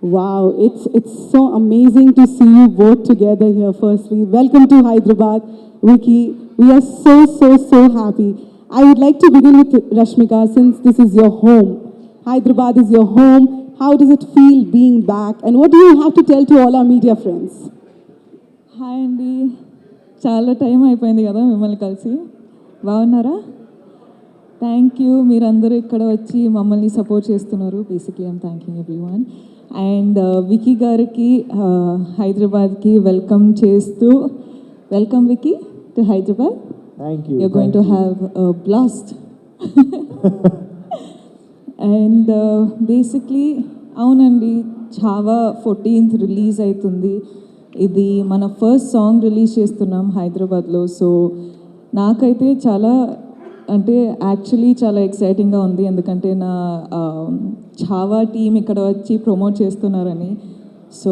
Wow, it's so amazing to see you both together here. Firstly, welcome to Hyderabad, Vicky. We are so happy. I would like to begin with Rashmika, since this is your home. Hyderabad is your home. How does it feel being back? And what do you have to tell to all our media friends? Hi అండి, చాలా time అయిపోయింది కదా మిమ్మల్ని కలిసి. బాగున్నారా? Thank you, మీరందరూ ఇక్కడ వచ్చి మమ్మల్ని సపోర్ట్ చేస్తున్నారు. Basically I'm thanking everyone. And Vicky గారికి హైదరాబాద్కి వెల్కమ్ చేస్తూ, welcome Vicky to Hyderabad. Thank you. You're going to have a blast. And basically అవునండి, ఛావా 14th రిలీజ్ అవుతుంది. ఇది మన ఫస్ట్ సాంగ్ రిలీజ్ చేస్తున్నాం హైదరాబాద్లో. సో నాకైతే చాలా అంటే యాక్చువల్లీ చాలా ఎక్సైటింగ్గా ఉంది, ఎందుకంటే నా ఛావా టీం ఇక్కడ వచ్చి ప్రమోట్ చేస్తున్నారని. So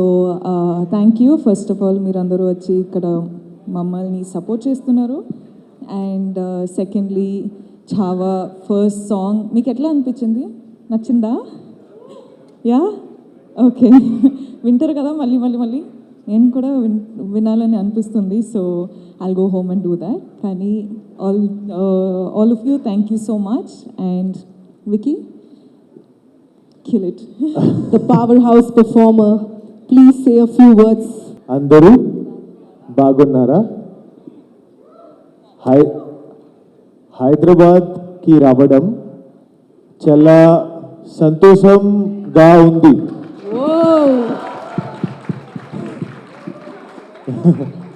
thank you first of all, మీరందరూ వచ్చి ఇక్కడ మమ్మల్ని సపోర్ట్ చేస్తున్నారు. And secondly, Chhaava first song మీకు ఎట్లా అనిపించింది? నచ్చిందా? Yeah, okay. వింటారు కదా మళ్ళీ మళ్ళీ మళ్ళీ? నేను కూడా వినాలని అనిపిస్తుంది. So I'll go home and do that. కానీ all of you, thank you so much. And Vicky, kill it. The powerhouse performer, please say a few words. అందరూ బాగున్నారా? హైదరాబాద్కి రావడం చాలా సంతోషంగా ఉంది.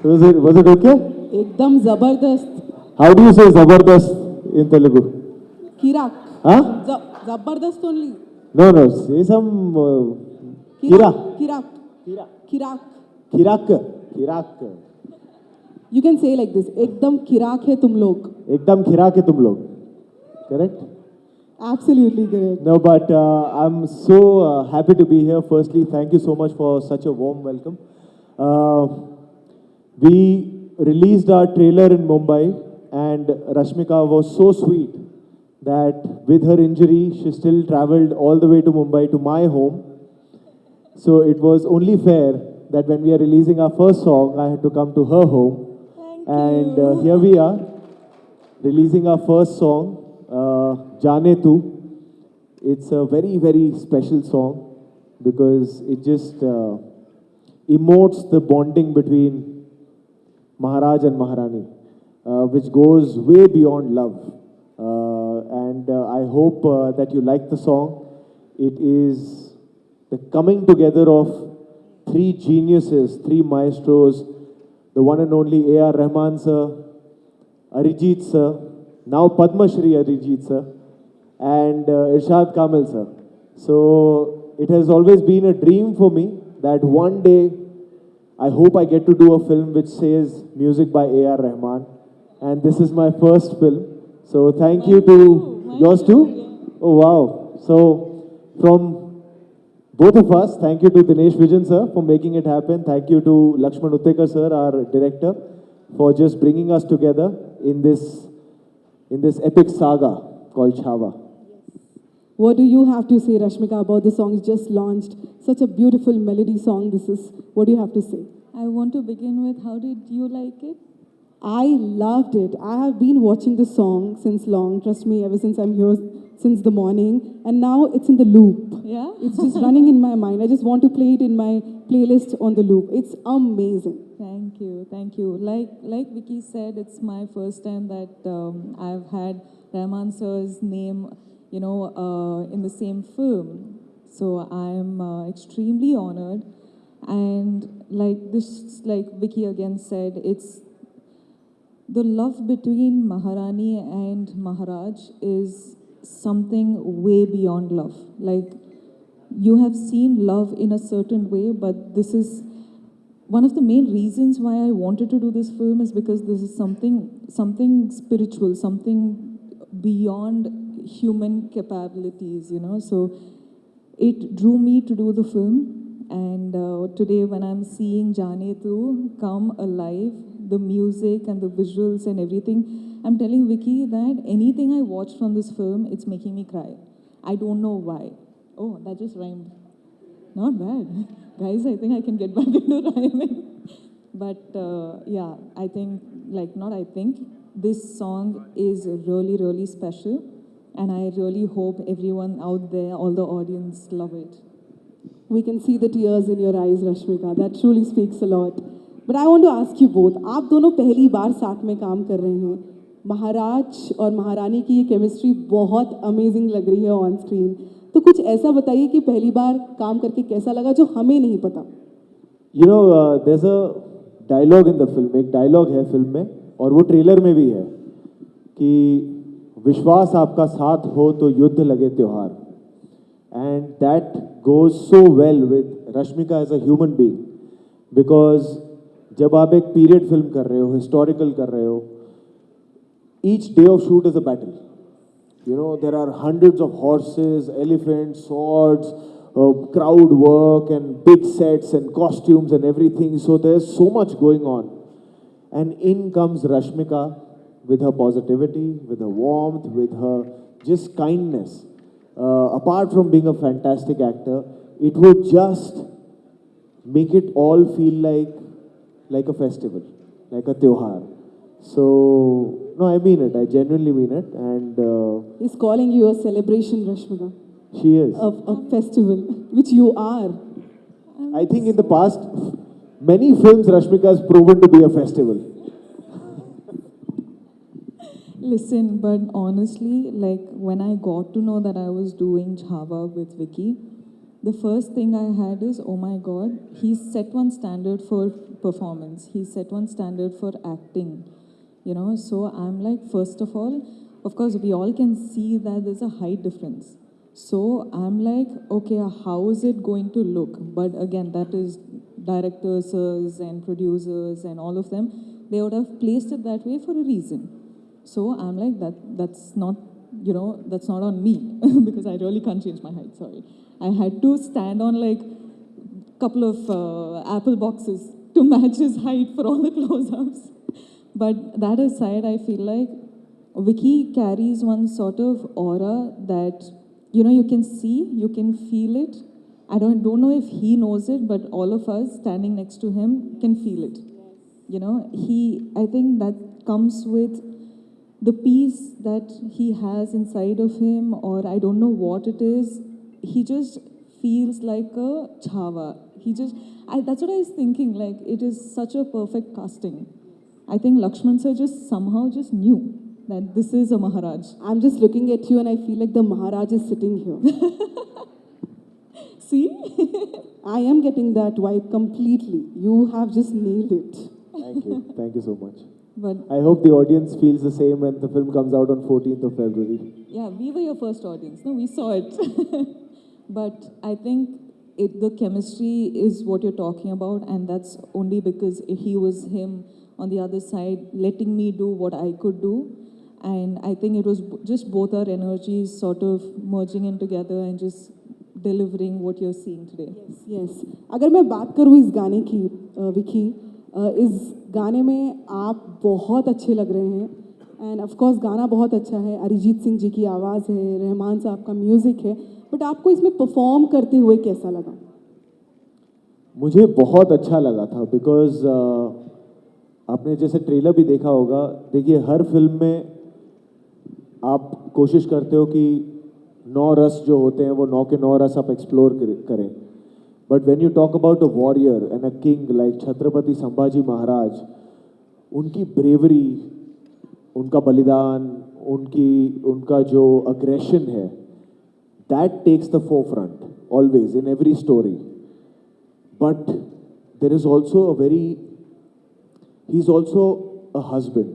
Was it okay? एकदम जबरदस्त. How do you say zabardast in Telugu? Kirak. Huh? Zabardast only. No, say some Kirak. You can say like this, एकदम किराक है तुम लोग. एकदम खिराक है तुम लोग. Correct? Absolutely correct. No, but I'm so happy to be here. Firstly, thank you so much for such a warm welcome. We released our trailer in Mumbai, and Rashmika was so sweet that with her injury, she still traveled all the way to Mumbai, to my home. So it was only fair that when we are releasing our first song, I had to come to her home. And here we are, releasing our first song, Janu. It's a very special song because it just emotes the bonding between Maharaj and Maharani, which goes way beyond love. And I hope that you like the song. It is the coming together of three geniuses, three maestros, the one and only A.R. Rahman sir, Arijit sir, now Padma Shri Arijit sir, and Irshad Kamil sir. So it has always been a dream for me that one day I hope I get to do a film which says music by A.R. Rahman, and this is my first film. So thank you to yours too. Oh wow! So from both of us, thank you to Dinesh Vijan sir for making it happen. Thank you to Lakshman Uttekar sir, our director, for just bringing us together in this epic saga called Chava. What do you have to say, Rashmika, about the song you just launched? Such a beautiful melody song this is. What do you have to say? I want to begin with, how did you like it? I loved it. I have been watching the song since long. Trust me, ever since I'm here since the morning. And now it's in the loop. Yeah? It's just running in my mind. I just want to play it in my playlist on the loop. It's amazing. Thank you. Like Vicky said, it's my first time that I've had Rahman sir's name, in the same film. So I'm extremely honored. And like Vicky again said, it's the love between Maharani and Maharaj is something way beyond love. Like, you have seen love in a certain way, but this is one of the main reasons why I wanted to do this film, is because this is something spiritual, something beyond human capabilities, So it drew me to do the film. And today when I'm seeing Janu come alive, the music and the visuals and everything, I'm telling Vicky that anything I watch from this film, it's making me cry. I don't know why. Oh, that just rhymed. Not bad. Guys, I think I can get back into rhyming. But yeah, I think, like, not I think, this song is really, really special. And I really hope everyone out there, all the audience, love it. We can see the tears in your eyes, Rashmika. That truly speaks a lot. But I want to ask you both. आप दोनों पहली बार साथ में काम कर रहे हैं. महाराज और महारानी की ये केमिस्ट्री बहुत अमेजिंग लग रही है ऑन स्क्रीन. तो कुछ ऐसा बताइए कि पहली बार काम करके कैसा लगा जो हमें नहीं पता. You know, there's a dialogue in the film. एक dialogue है फिल्म में और वो ट्रेलर में भी है कि विश्वास आपका साथ हो तो युद्ध लगे त्योहार. And that goes so well with Rashmika as a human being because जब आप एक पीरियड फिल्म कर रहे हो, हिस्टोरिकल कर रहे हो, each day of shoot is a battle. You know, there are hundreds of horses, elephants, swords, crowd work and big sets and costumes and everything. So there's so much going on. And in comes Rashmika with her positivity, with her warmth, with her just kindness. Apart from being a fantastic actor, it would just make it all feel like a festival, like a tyohar. So, no, I mean it. I genuinely mean it. And He's calling you a celebration, Rashmika. she is. A festival, which you are. I think in the past, many films Rashmika has proven to be a festival. Listen, but honestly, like when I got to know that I was doing Chava with Vicky, the first thing I had is, oh my God, he set one standard for performance. He set one standard for acting, you know. So I'm like, first of all, of course, we all can see that there's a height difference. So I'm like, okay, how is it going to look? But again, that is directors and producers and all of them, they would have placed it that way for a reason. So I'm like, that's not, you know, that's not on me because I really can't change my height, sorry. I had to stand on like a couple of apple boxes to match his height for all the close-ups. But that aside, I feel like Vicky carries one sort of aura that, you know, you can see, you can feel it. I don't know if he knows it, but all of us standing next to him can feel it. You know, I think that comes with the peace that he has inside of him, or I don't know what it is. He just feels like a Chava. That's what I was thinking, like, it is such a perfect casting. I think Lakshman sir just somehow just knew that this is a Maharaj. I'm just looking at you and I feel like the Maharaj is sitting here. See? I am getting that vibe completely. You have just nailed it. Thank you. Thank you so much. But I hope the audience feels the same when the film comes out on 14th of February. yeah, we were your first audience. No, we saw it. But I think the chemistry is what you're talking about, and that's only because he was him on the other side, letting me do what I could do. And I think it was just both our energies sort of merging in together and just delivering what you're seeing today. Yes. अगर मैं बात करूँ इस गाने की, विकी, इस गाने में आप बहुत अच्छे लग रहे हैं. एंड ऑफ कोर्स गाना बहुत अच्छा है. अरिजीत सिंह जी की आवाज़ है, रहमान साहब का म्यूज़िक है. बट आपको इसमें परफॉर्म करते हुए कैसा लगा? मुझे बहुत अच्छा लगा था बिकॉज आपने जैसे ट्रेलर भी देखा होगा. देखिए, हर फिल्म में आप कोशिश करते हो कि 9 रस जो होते हैं वो 9 के 9 रस आप एक्सप्लोर करें. But when you talk about a warrior and a king like Chhatrapati Sambhaji Maharaj, उनकी ब्रेवरी, उनका बलिदान, उनका जो अग्रेशन है, that takes the forefront always in every story. But there is also he is also a husband,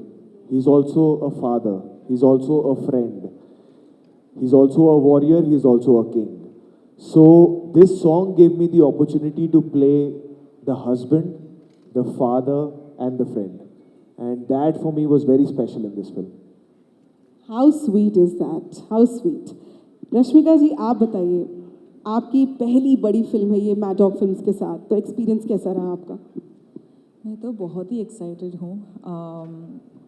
he is also a father, he is also a friend, he is also a warrior, he is also a king. So this song gave me the opportunity to play the husband, the father and the friend, and that for me was very special in this film. How sweet is that? How sweet. Rashmika ji, आप बताइए, आपकी पहली बड़ी film है ये Maddock films के साथ, तो एक्सपीरियंस कैसा रहा आपका? मैं तो बहुत ही एक्साइटेड हूँ.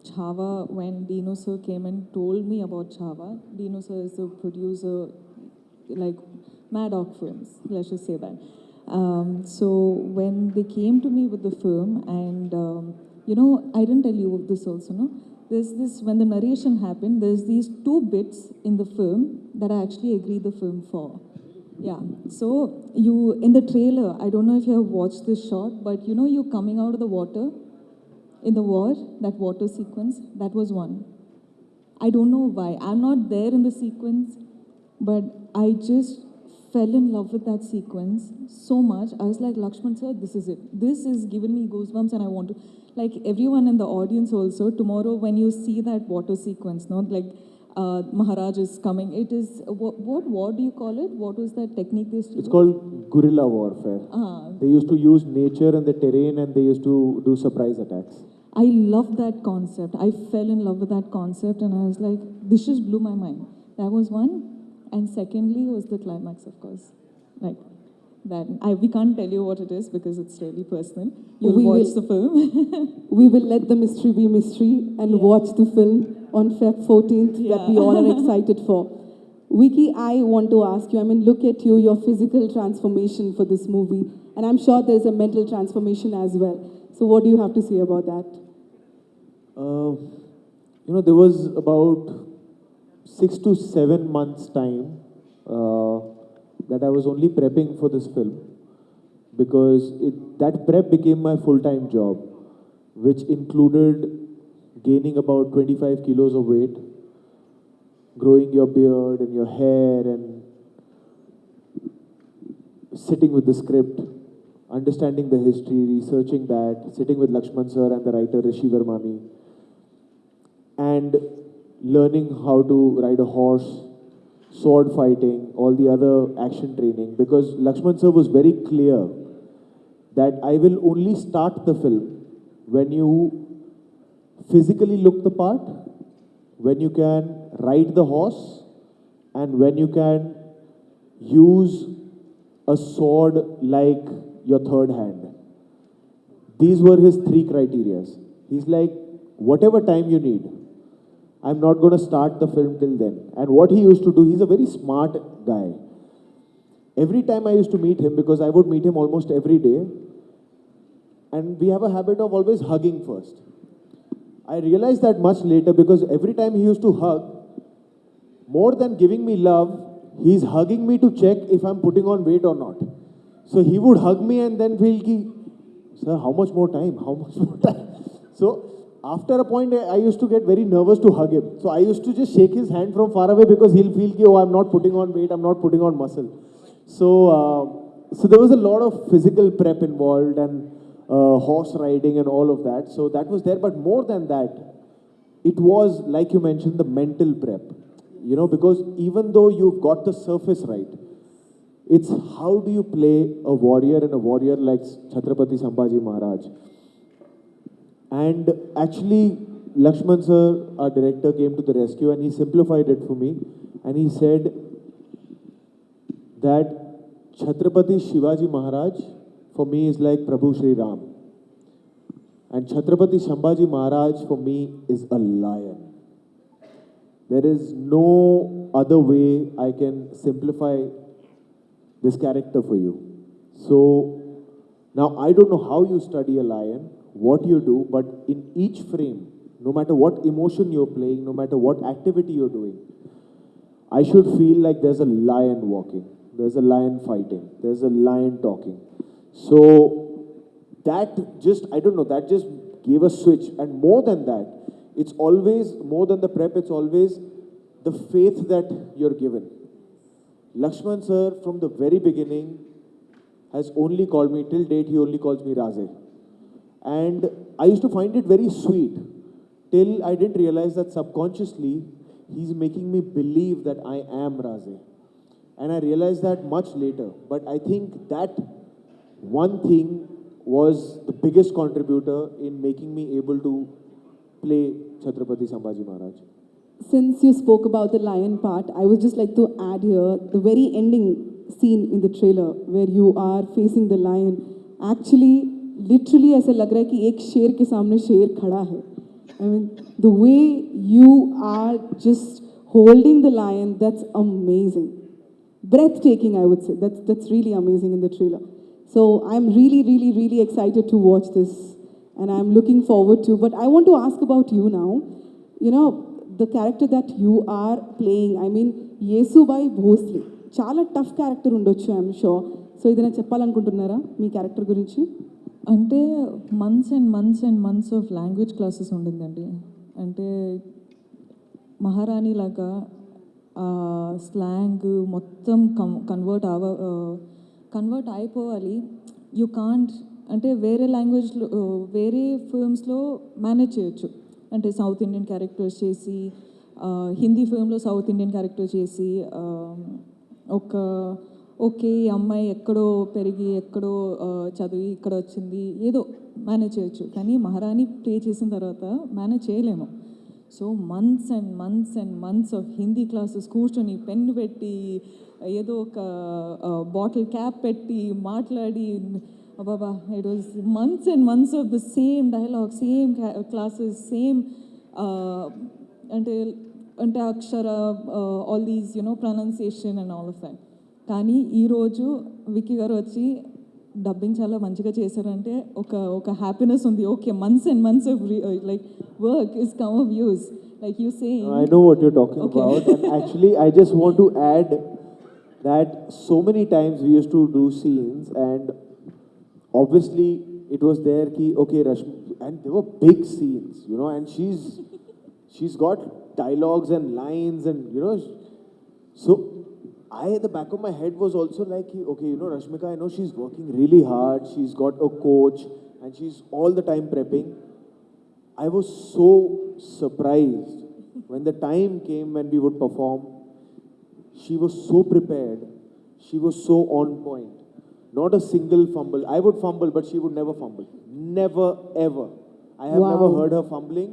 Chava, when Dino sir came and told me about Chava, Dino sir is a producer, like Mad Dog Films, let's just say that. So when they came to me with the film, and I didn't tell you this also, no? There's this, when the narration happened, there's these two bits in the film that I actually agreed the film for. Yeah. So in the trailer, I don't know if you have watched this shot, but you coming out of the water in the war, that water sequence, that was one. I don't know why. I'm not there in the sequence, but I just fell in love with that sequence so much. I was like, Lakshman sir, this is it. This is giving me goosebumps, and I want to, like everyone in the audience also, tomorrow when you see that water sequence, no, like Maharaj is coming. It is, what war do you call it? What was that technique they used to It's do? called guerrilla warfare. They used to use nature and the terrain, and they used to do surprise attacks. I love that concept. I fell in love with that concept, and I was like, this just blew my mind. That was one. And secondly was the climax, of course. Like that. We can't tell you what it is because it's really personal. You'll watch the film. We will let the mystery be mystery and watch the film on Feb 14th that we all are excited for. Vicky, I want to ask you, I mean, look at you, your physical transformation for this movie. And I'm sure there's a mental transformation as well. So what do you have to say about that? There was about 6 to 7 months time that I was only prepping for this film, because that prep became my full-time job, which included gaining about 25 kilos of weight, growing your beard and your hair, and sitting with the script, understanding the history, researching that, sitting with Lakshman sir and the writer Rishi Vermani, and learning how to ride a horse, sword fighting, all the other action training, because Lakshman sir was very clear that I will only start the film when you physically look the part, when you can ride the horse, and when you can use a sword like your third hand. These were his 3 criteria. He's like, whatever time you need, I'm not going to start the film till then. And what he used to do, he's a very smart guy. Every time I used to meet him, because I would meet him almost every day, and we have a habit of always hugging first. I realized that much later, because every time he used to hug, more than giving me love, he's hugging me to check if I'm putting on weight or not. So he would hug me and then feel ki, sir, how much more time? How much more time? So after a point, I used to get very nervous to hug him. So I used to just shake his hand from far away, because he'll feel ki, oh, I'm not putting on weight, I'm not putting on muscle. So there was a lot of physical prep involved, and horse riding and all of that. So that was there. But more than that, it was, like you mentioned, the mental prep. Because even though you've got the surface right, it's how do you play a warrior, and a warrior like Chhatrapati Sambhaji Maharaj. And actually, Lakshman sir, our director, came to the rescue, and he simplified it for me. And he said that Chhatrapati Shivaji Maharaj for me is like Prabhu Shri Ram. And Chhatrapati Sambhaji Maharaj for me is a lion. There is no other way I can simplify this character for you. So now I don't know how you study a lion, what you do, but in each frame, no matter what emotion you're playing, no matter what activity you're doing, I should feel like there's a lion walking, there's a lion fighting, there's a lion talking. So that just, I don't know, that just gave a switch. And more than that, it's always, more than the prep, it's always the faith that you're given. Lakshman sir, from the very beginning, has only called me, till date, he only calls me Raze. And I used to find it very sweet, till I didn't realize that subconsciously, he's making me believe that I am Raze. And I realized that much later. But I think that one thing was the biggest contributor in making me able to play Chhatrapati Sambhaji Maharaj. Since you spoke about the lion part, I would just like to add here the very ending scene in the trailer where you are facing the lion. Actually, literally ऐसा लग रहा है कि एक शेर के सामने शेर खड़ा है. I mean, the way you are just holding the lion, that's amazing. Breathtaking, I would say. That's really amazing in the trailer. So I'm really, really, really excited to watch this, and I'm looking forward to. But I want to ask about you now. You know, the character that you are playing. I mean, Yesubai Bhosle. చాలా tough character ఉండొచ్చు I'm sure. So ఏదైనా చెప్పాలనుకుంటున్నారా మీ character గురించి? అంటే months of language classes ఉండిందండి. అంటే మహారాణి లాగా slang మొత్తం కన్వర్ట్ అయిపోవాలి. యూ కాంట్ అంటే వేరే లాంగ్వేజ్లో వేరే ఫిల్మ్స్లో మేనేజ్ చేయొచ్చు. అంటే సౌత్ ఇండియన్ క్యారెక్టర్స్ చేసి హిందీ ఫిల్మ్లో సౌత్ ఇండియన్ క్యారెక్టర్ చేసి ఓకే ఈ అమ్మాయి ఎక్కడో పెరిగి ఎక్కడో చదివి ఇక్కడ వచ్చింది ఏదో మేనేజ్ చేయొచ్చు. కానీ మహారాణి ప్లే చేసిన తర్వాత మేనేజ్ చేయలేము. So months of Hindi classes కూర్చొని పెన్ను పెట్టి ఏదో ఒక బాటిల్ క్యాప్ పెట్టి మాట్లాడి బాబా it was months of the same dialogue, same classes, same అంటే అంటే అక్షర all these pronunciation and all of that. కానీ ఈరోజు విక్కీ గారు వచ్చి డబ్బింగ్ చాలా మంచిగా చేశారంటే ఒక హ్యాపీనెస్ ఉంది. Okay months of like work is come of use like you say. I know what you're talking about, and actually I just want to add that so many times we used to do scenes, and obviously it was there ki okay Rashmi, and there were big scenes, and she's got dialogues and lines, and so I at the back of my head was also like okay, Rashmika, I know she's working really hard, she's got a coach and she's all the time prepping. I was so surprised when the time came when we would perform. She was so prepared, she was so on point, not a single fumble. I would fumble but she would never fumble, never ever. I have never heard her fumbling.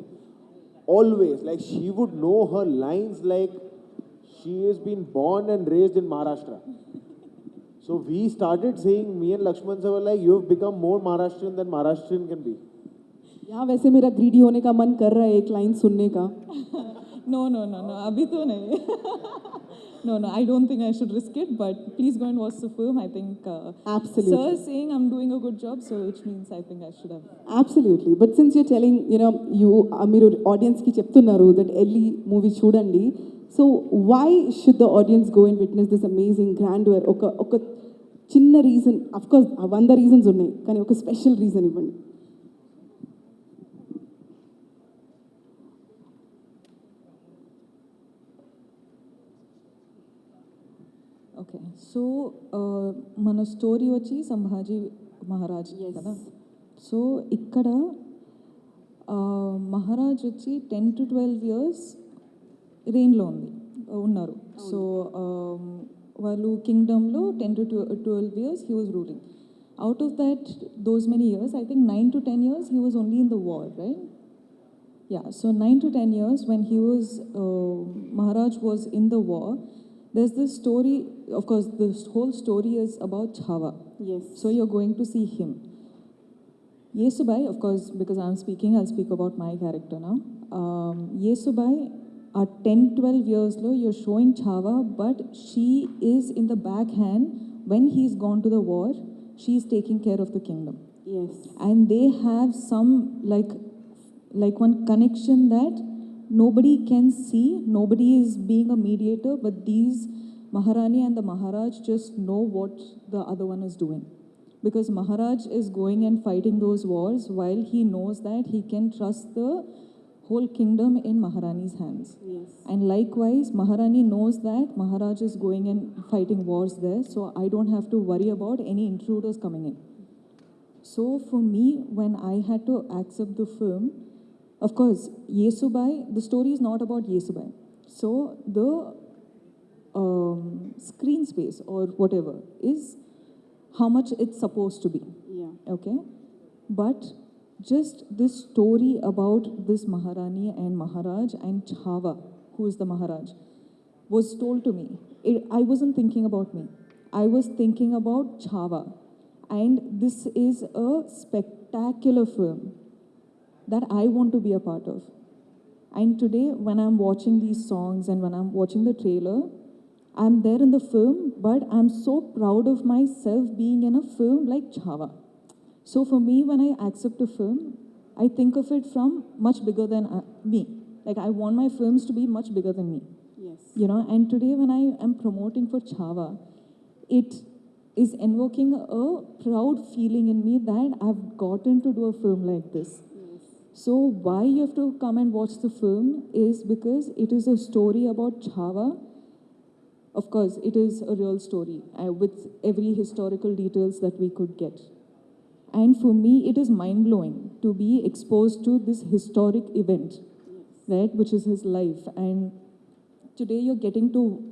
Always, like, she would know her lines like she has been born and raised in Maharashtra. So we started saying, me and Lakshman sir were like, you have become more Maharashtrian than Maharashtrian can be. यहाँ वैसे मेरा greedy होने का मन कर रहा है एक लाइन सुनने का. No, अभी तो नहीं. No, I don't think I should risk it, but please go and watch the film. I think Absolutely. Sir is saying I'm doing a good job, so which means I think I should have. Absolutely. But since you're telling, you మీరు audience కి చెప్తున్నారు that ఎల్లి movie చూడండి. So why should the audience go and witness this amazing grandeur? ఒక చిన్న reason, of course 100 reasons ఉన్నాయి, కానీ ఒక స్పెషల్ రీజన్ ఇవ్వండి. ఓకే, సో మన స్టోరీ వచ్చి సంభాజీ మహారాజ్ కదా. సో ఇక్కడ మహారాజ్ వచ్చి 10 to 12 years రెయిన్లో ఉన్నారు. సో వాళ్ళు కింగ్డమ్లో 10 to 12 years he was ruling. Out of that, those many years, I think 9 to 10 years he was only in the war, right? Yeah, so 9 to 10 years when he was, Maharaj was in the war, there's this story, of course, this whole story is about Chava. Yes. So you're going to see him. Yesubai, of course, because I'm speaking, I'll speak about my character now. Yesubai, at 10-12 years low, you're showing Chava, but she is in the backhand. When he's gone to the war, she's taking care of the kingdom. Yes. And they have some, like one connection that nobody can see, nobody is being a mediator, but these Maharani and the Maharaj just know what the other one is doing. Because Maharaj is going and fighting those wars while he knows that he can trust the whole kingdom in Maharani's hands. Yes. And likewise, Maharani knows that Maharaj is going and fighting wars there, so I don't have to worry about any intruders coming in. So for me, when I had to accept the film, of course, Yesubai, the story is not about Yesubai. So the screen space or whatever is how much it's supposed to be. Yeah. Okay? But just this story about this Maharani and Maharaj and Chava, who is the Maharaj, was told to me. I wasn't thinking about me. I was thinking about Chava. And this is a spectacular film that I want to be a part of. And today, when I'm watching these songs and when I'm watching the trailer, I'm there in the film, but I'm so proud of myself being in a film like Chava. So for me, when I accept a film, I think of it from much bigger than me. Like I want my films to be much bigger than me. Yes. You know, and today when I am promoting for Chava, it is invoking a proud feeling in me that I've gotten to do a film like this. So why you have to come and watch the film is because it is a story about Chava. Of course, it is a real story with every historical details that we could get. And for me, it is mind-blowing to be exposed to this historic event, right, which is his life. And today you're getting to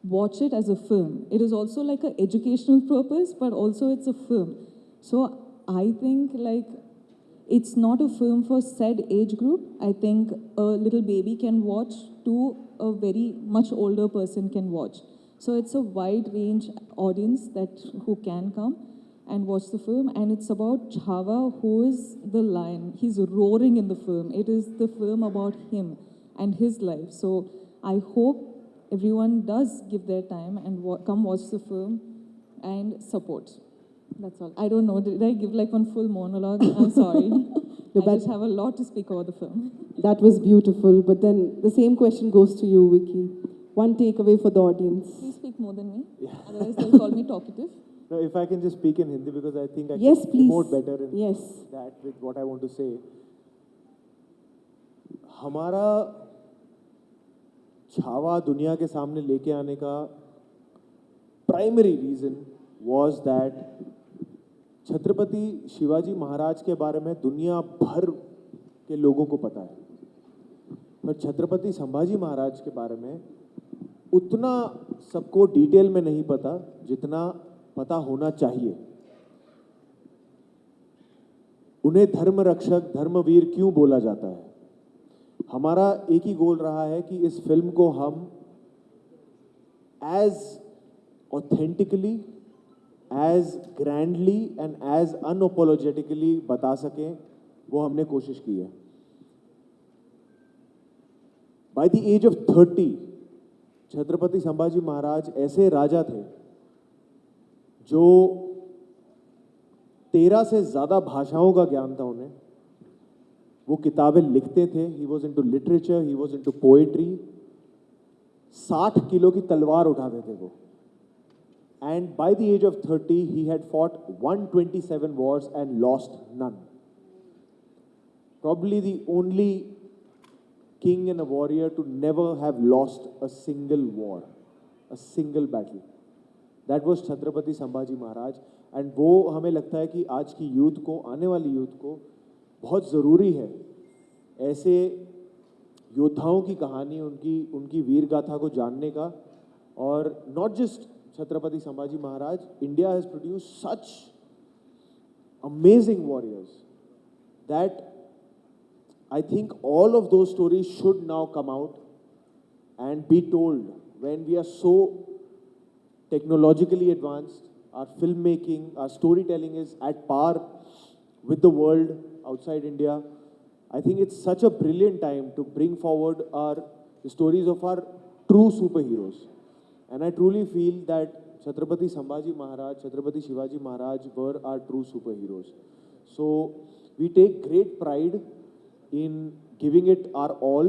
watch it as a film. It is also like an educational purpose, but also it's a film. So I think like it's not a film for said age group. I think a little baby can watch to a very much older person can watch. So it's a wide range audience who can come and watch the film. And it's about Chava, who is the lion. He's roaring in the film. It is the film about him and his life. So I hope everyone does give their time and come watch the film and support. That's all. I don't know. Did I give like one full monologue? I'm sorry. I just have a lot to speak about the film. That was beautiful. But then the same question goes to you, Vicky. One takeaway for the audience. Please speak more than me. Otherwise, they'll call me talkative. No, if I can just speak in Hindi because I think I Yes, can please. emote better in Yes. that with what I want to say. हमारा छावा दुनिया के सामने लेके आने का primary reason was that Chhatrapati Shivaji Maharaj के बारे में दुनिया भर के लोगों को पता है, पर छत्रपति संभाजी महाराज के बारे में उतना सबको डिटेल में नहीं पता जितना पता होना चाहिए. उन्हें धर्म रक्षक, धर्मवीर क्यों बोला जाता है? हमारा एक ही गोल रहा है कि इस फिल्म को हम as authentically, as grandly and as unapologetically बता सकें, वो हमने कोशिश की है. By the age of 30 Chhatrapati Sambhaji Maharaj ऐसे राजा थे जो 13 से ज्यादा भाषाओं का ज्ञान था उन्हें. वो किताबें लिखते थे. He was into literature, he was into poetry. 60 kilo की तलवार उठाते थे वो. And by the age of 30 he had fought 127 wars and lost none. Probably the only king and a warrior to never have lost a single war, a single battle. That was Chhatrapati Sambhaji Maharaj. And वो हमें लगता है कि आज की youth को, आने वाली यूथ को बहुत ज़रूरी है ऐसे योद्धाओं की कहानी, उनकी वीर गाथा को जानने का. और not just Chhatrapati Sambhaji Maharaj, India has produced such amazing warriors that I think all of those stories should now come out and be told. When we are so technologically advanced, our filmmaking, our storytelling is at par with the world outside India. I think it's such a brilliant time to bring forward the stories of our true superheroes. And I truly feel that Chhatrapati Sambhaji Maharaj, Chhatrapati Shivaji Maharaj were our true superheroes. So we take great pride in giving it our all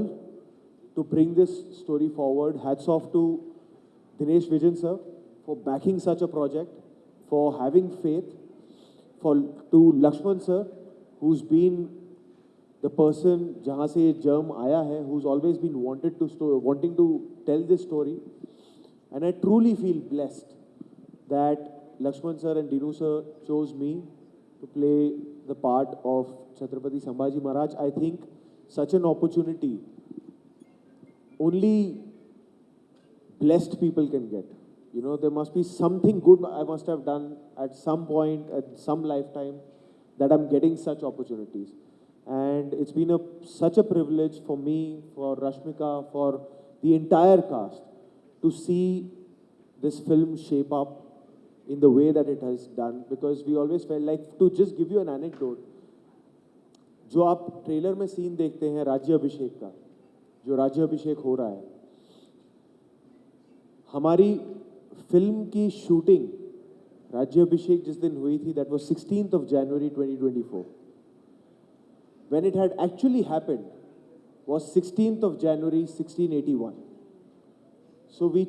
to bring this story forward. Hats off to Dinesh Vijan sir for backing such a project, for having faith, to Lakshman sir, who's been the person jahan se ye germ aaya hai, who's always been wanting to tell this story. And I truly feel blessed that Lakshman sir and Dinu sir chose me to play the part of Chhatrapati Sambhaji Maharaj. I think such an opportunity only blessed people can get. You know, there must be something good I must have done at some point, at some lifetime, that I'm getting such opportunities. And it's been such a privilege for me, for Rashmika, for the entire cast to see this film shape up in the way that it has done, because we always felt like, to just give you an anecdote, जो आप trailer में scene देखते हैं राज्य अभिषेक का, जो राज्य अभिषेक हो रहा है, हमारी फिल्म की शूटिंग राज्याभिषेक जिस दिन हुई थी, that was 16th of January 2024. When it had actually happened was 16th of January 1681. So we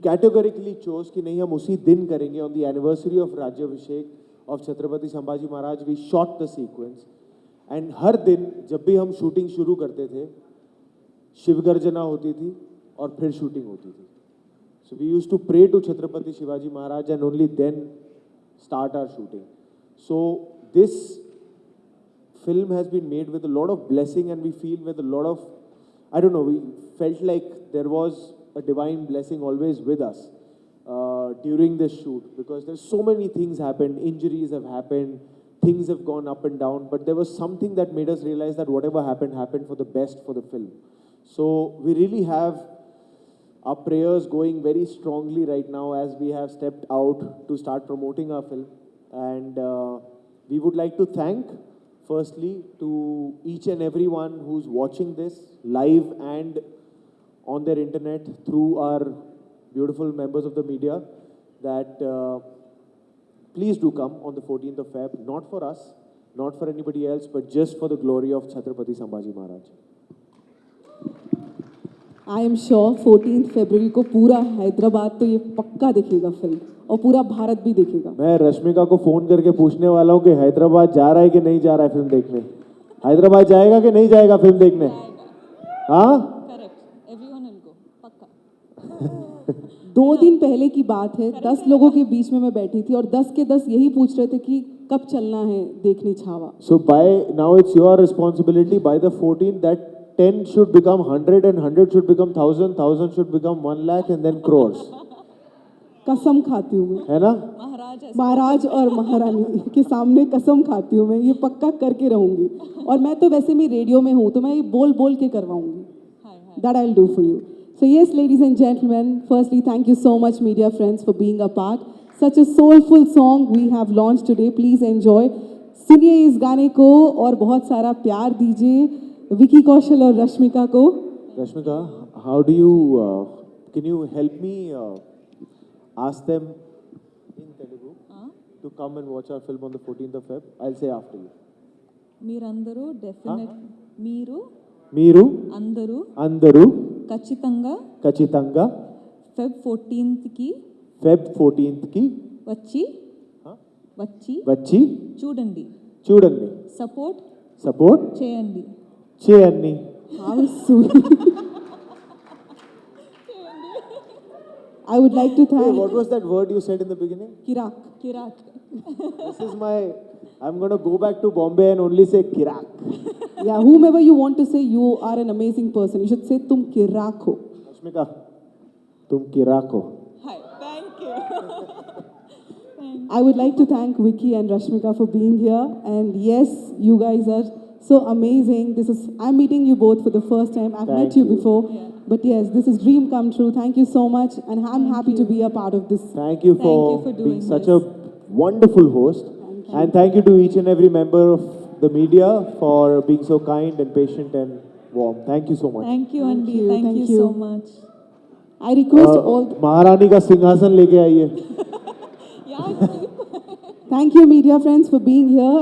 categorically chose कि नहीं हम उसी दिन करेंगे. On the anniversary of राज्याभिषेक of Chhatrapati Sambhaji Maharaj, we shot the sequence. And हर दिन जब भी हम शूटिंग शुरू करते थे, शिव गर्जना होती थी और फिर शूटिंग होती थी. So we used to pray to Chhatrapati Shivaji Maharaj and only then start our shooting. So this film has been made with a lot of blessing, and we feel with a lot of, I don't know, we felt like there was a divine blessing always with us during this shoot, because there's so many things happened, injuries have happened, things have gone up and down, but there was something that made us realize that whatever happened, happened for the best for the film. So we really have our prayers going very strongly right now as we have stepped out to start promoting our film. And we would like to thank, firstly, to each and everyone who's watching this live and on their internet through our beautiful members of the media, that please do come on the 14th of Feb, not for us, not for anybody else, but just for the glory of Chhatrapati Sambhaji Maharaj. I am sure 14 फरवरी को पूरा हैदराबाद तो ये पक्का देखेगा film, और पूरा भारत भी देखेगा. मैं रश्मिका को फोन करके पूछने वाला हूँ कि हैदराबाद जा रहा है कि नहीं जा रहा है फिल्म देखने. हैदराबाद जाएगा कि नहीं जाएगा फिल्म देखने? हाँ, करेक्ट, एवरीवन विल गो, पक्का. 2 दिन पहले की बात है, 10 लोगों के बीच में मैं बैठी थी और 10 के 10 यही पूछ रहे थे कि कब चलना है देखने Chhaava. So by now it's your responsibility. By the 14th, that 10 should become 100 and 100 should become 1000, 1000 should become 1 lakh and then crores. कसम खाती हूँ मैं, है ना? महाराज और महारानी के सामने कसम खाती हूँ मैं, ये पक्का करके रहूंगी. और मैं तो वैसे भी रेडियो में हूँ, तो मैं ये बोल बोल के करवाऊंगी. That I'll do for you. So yes, ladies and gentlemen, firstly, thank you so much, media friends, for being a part. Such a soulful song we have launched today. Please enjoy. सुनिए इस गाने को और बहुत सारा प्यार दीजिए विकी कौशल और रश्मिका को. Rashmika, how do you, can you help me ask them in Telugu to come and watch our film on the 14th of Feb? I'll say after you. మీరందరూ డెఫినెట్, మీరు అందరూ ఖచ్చితంగా ఫెబ్ 14th కి ఫెబ్ 14th కి వచ్చి చూడండి, support చేయండి. How sweet. I would like to Hey, thank what was that word you said in the beginning? Kirak. This is my, I'm going to go back to Bombay and only say Kirak. Yeah, whomever you want to say, you are an amazing person. You should say tum Kirak ho. Rashmika, tum Kirak ho. Hi, thank you. I would like to thank Vicky and Rashmika for being here. And yes, you guys are so amazing. I'm meeting you both for the first time. I've Thank met you you. before. Yeah. But yes, this is dream come true. Thank you so much. And I'm happy to be a part of this. Thank you for doing being such this. a wonderful host. And thank you to each and every member of the media for being so kind and patient and warm. Thank you so much. Thank you, Andy. you, Thank thank you you. so much. I request all. महारानी का सिंहासन लेके आइए. Yeah, Thank you, media friends, for being here.